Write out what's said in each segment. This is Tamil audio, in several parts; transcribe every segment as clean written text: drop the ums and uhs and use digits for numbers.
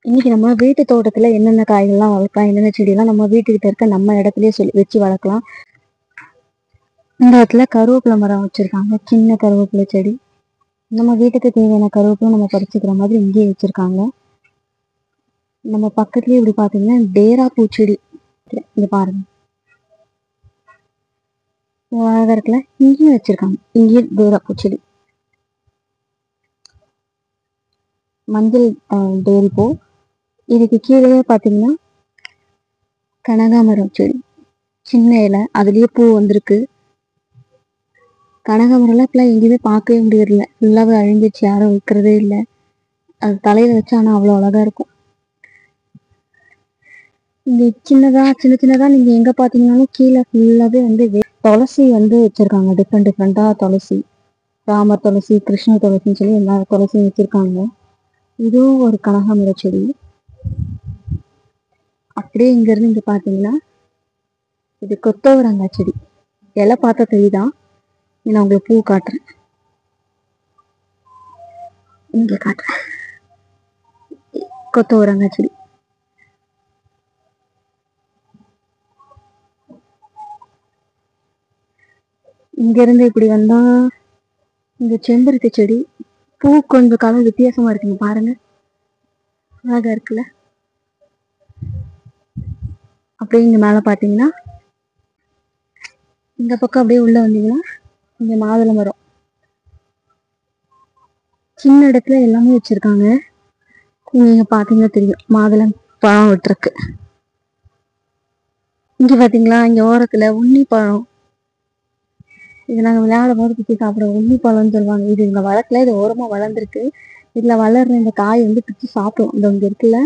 இன்னைக்கு நம்ம வீட்டு தோட்டத்துல என்னென்ன காய்கள்லாம் வளர்க்கலாம், என்னென்ன செடியெல்லாம் நம்ம வீட்டுக்கிட்ட இருக்க நம்ம இடத்துலயே சொல்லி வச்சு வளர்க்கலாம். இந்த இடத்துல கருவேப்பிலை மரம் வச்சிருக்காங்க, சின்ன கருவேப்பிலை செடி. நம்ம வீட்டுக்கு தேவையான கருவேப்பிலை நம்ம பறிச்சுக்கிற மாதிரி இங்கேயே வச்சிருக்காங்க. நம்ம பக்கத்துலயே இப்படி பாத்தீங்கன்னா டேரா பூச்செடி இங்க பாருங்க, அழகா இருக்குல்ல. இங்கேயும் வச்சிருக்காங்க, இங்கேயும் டேரா பூச்செடி, மஞ்சள் டேரி பூ. இதுக்கு கீழே பாத்தீங்கன்னா கனகாமரம் செடி, சின்ன இலை, அதுலயே பூ வந்திருக்கு. கனகாமரம்லாம் இப்பெல்லாம் எங்கேயுமே பார்க்கவே முடியறதில்ல, ஃபுல்லாவே அழிஞ்சிச்சு, யாரும் வைக்கிறதே இல்லை. அது தலையில வச்சா ஆனா அவ்வளோ அழகா இருக்கும். இங்க சின்ன சின்னதா நீங்க எங்க பாத்தீங்கன்னாலும் கீழே ஃபுல்லாவே வந்து துளசி வந்து வச்சிருக்காங்க. டிஃப்ரெண்டா துளசி, ராமர் துளசி, கிருஷ்ண துளசின்னு சொல்லி எல்லா துளசியும் வச்சிருக்காங்க. இதுவும் ஒரு கனகாமர செடி. அப்படியே இங்க இருந்து இங்க பாத்தீங்கன்னா இது கொத்தவரங்காய் செடி. இலை பார்த்தா தெரியுதான், நான் உங்களுக்கு பூ காட்டுறேன், இங்க காட்டுறேன். கொத்தவரங்காய் செடி. இங்க இருந்து இப்படி வந்தா இந்த செம்பருத்தி செடி. பூ கொஞ்சம் கலர் வித்தியாசமா இருக்குங்க, பாருங்க, அழகா இருக்குல்ல. அப்படியே இங்க மேல பாத்தீங்கன்னா இந்த பக்கம் அப்படியே உள்ள வந்தீங்கன்னா இங்க மாதுளை மரம். சின்ன இடத்துல எல்லாமே வச்சிருக்காங்க. நீங்க பாத்தீங்கன்னா தெரியும், மாதுளை பழம் விட்டுருக்கு. இங்க பாத்தீங்களா, இங்க ஓரத்துல உண்ணி பழம். இது நாங்க விளையாடும் போது பிச்சு சாப்பிடுவோம், உண்ணி பழம்னு சொல்லுவாங்க. இது இங்க வளர்க்கல, இது ஓரமா வளர்ந்துருக்கு. இதுல வளர்ற இந்த காய் வந்து பிச்சு சாப்பிடுவோம். இந்த இங்க இருக்குல்ல,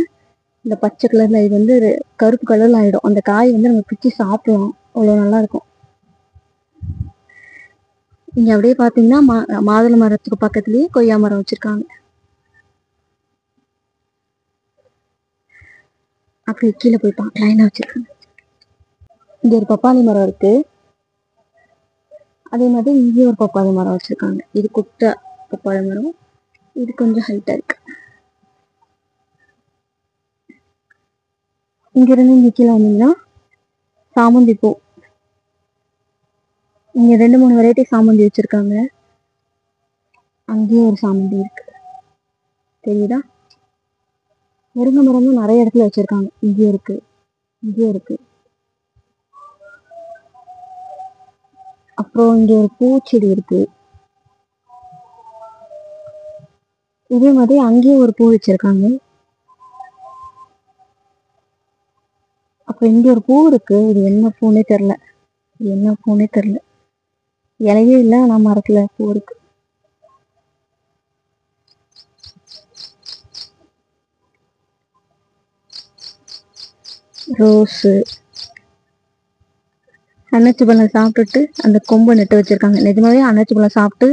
இந்த பச்சை கலர்ல இது வந்து கருப்பு கலர்ல ஆயிடும். அந்த காய் வந்து நம்ம பிச்சு சாப்பிடலாம், அவ்வளவு நல்லா இருக்கும். இங்க அப்படியே பாத்தீங்கன்னா மாதுளை மரத்துக்கு பக்கத்துலயே கொய்யா மரம் வச்சிருக்காங்க. அப்படி கீழே போய் பார்க்கலாம் என்ன வச்சிருக்காங்க. இங்க ஒரு பப்பாளி மரம் இருக்கு, அதே மாதிரி இங்கேயும் ஒரு பப்பாளி மரம் வச்சிருக்காங்க. இது குட்டை பப்பாளி மரம், இது கொஞ்சம் ஹைட்டா இருக்கு. இங்க இருந்து இங்க கீழே வந்தீங்கன்னா சாமந்தி பூ. இங்க 2-3 வெரைட்டி சாமந்தி வச்சிருக்காங்க. அங்கேயும் ஒரு சாமந்தி இருக்கு, தெரியுதா. முருங்கை மரமும் நிறைய இடத்துல வச்சிருக்காங்க, இங்கேயும் இருக்கு, இங்கேயும் இருக்கு. அப்புறம் இங்க ஒரு பூச்செடி இருக்கு. இதே மாதிரி அங்கேயும் ஒரு பூ வச்சிருக்காங்க. அப்புறம் இங்க ஒரு பூ இருக்கு, இது என்ன பூனே தெரியல, இது என்ன பூனே தெரியல. இலையே இல்லை, ஆனா மரத்துல பூ இருக்கு. ரோஸு, அன்னாச்சி பழம் சாப்பிட்டுட்டு அந்த கொம்பை நட்டு வச்சிருக்காங்க. நிஜமாவே அன்னாச்சி பழம் சாப்பிட்டு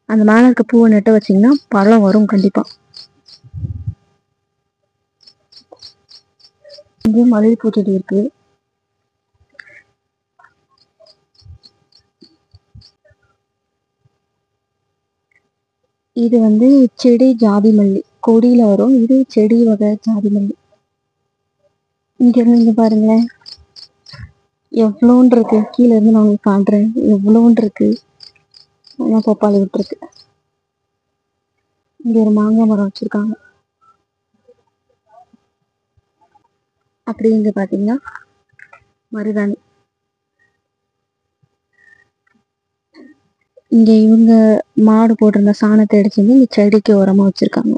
அந்த மேல இருக்க பூவை நட்டு வச்சிங்கன்னா பழம் வரும் கண்டிப்பா. இங்கேயும் மல்லிகைப்பூ செடி இருக்கு. இது வந்து செடி ஜாதி மல்லி, கொடியில வரும். இது செடி வகை ஜாதி மல்லி. இங்க இருந்து இங்க பாருங்களேன், எவ்வளோன்னு இருக்கு. கீழே இருந்து நான் உங்களுக்கு காட்டுறேன், எவ்வளோன்னு இருக்கு. பப்பாளி விட்டுருக்கு. இங்க ஒரு மாங்காய் மரம் வச்சிருக்காங்க. அப்படி இங்க பாத்தீங்கன்னா மருதாணி. இங்க இவங்க மாடு போட்டிருந்த சாணத்தை அடிச்சு வந்து இந்த செடிக்கு உரமா வச்சிருக்காங்க.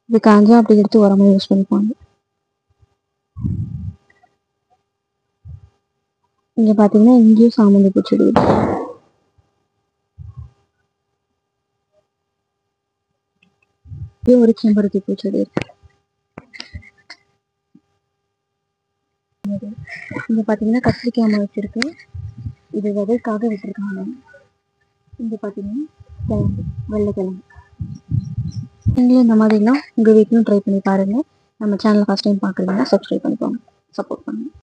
இது காஞ்சா அப்படி எடுத்து உரமா யூஸ் பண்ணிப்பாங்க. இங்க பாத்தீங்கன்னா இங்கேயும் சாமந்தி பூச்செடி இருக்கு. இங்கே ஒரு செம்பருத்தி பூச்செடி இருக்கு. இங்க பாத்தீங்கன்னா கத்திரிக்காய் மரம் வச்சிருக்கு, இது விதைக்காக விட்டுருக்காங்க. இங்க பாத்தீங்கன்னா கிழங்கு, வெள்ளைக்கிழங்கு. நீங்களும் இந்த மாதிரிலாம் உங்க வீட்லயும் ட்ரை பண்ணி பாருங்க. நம்ம சேனல் ஃபர்ஸ்ட் டைம் பாக்குறீங்கன்னா சப்ஸ்கிரைப் பண்ணிக்கோங்க, சப்போர்ட் பண்ணுங்க.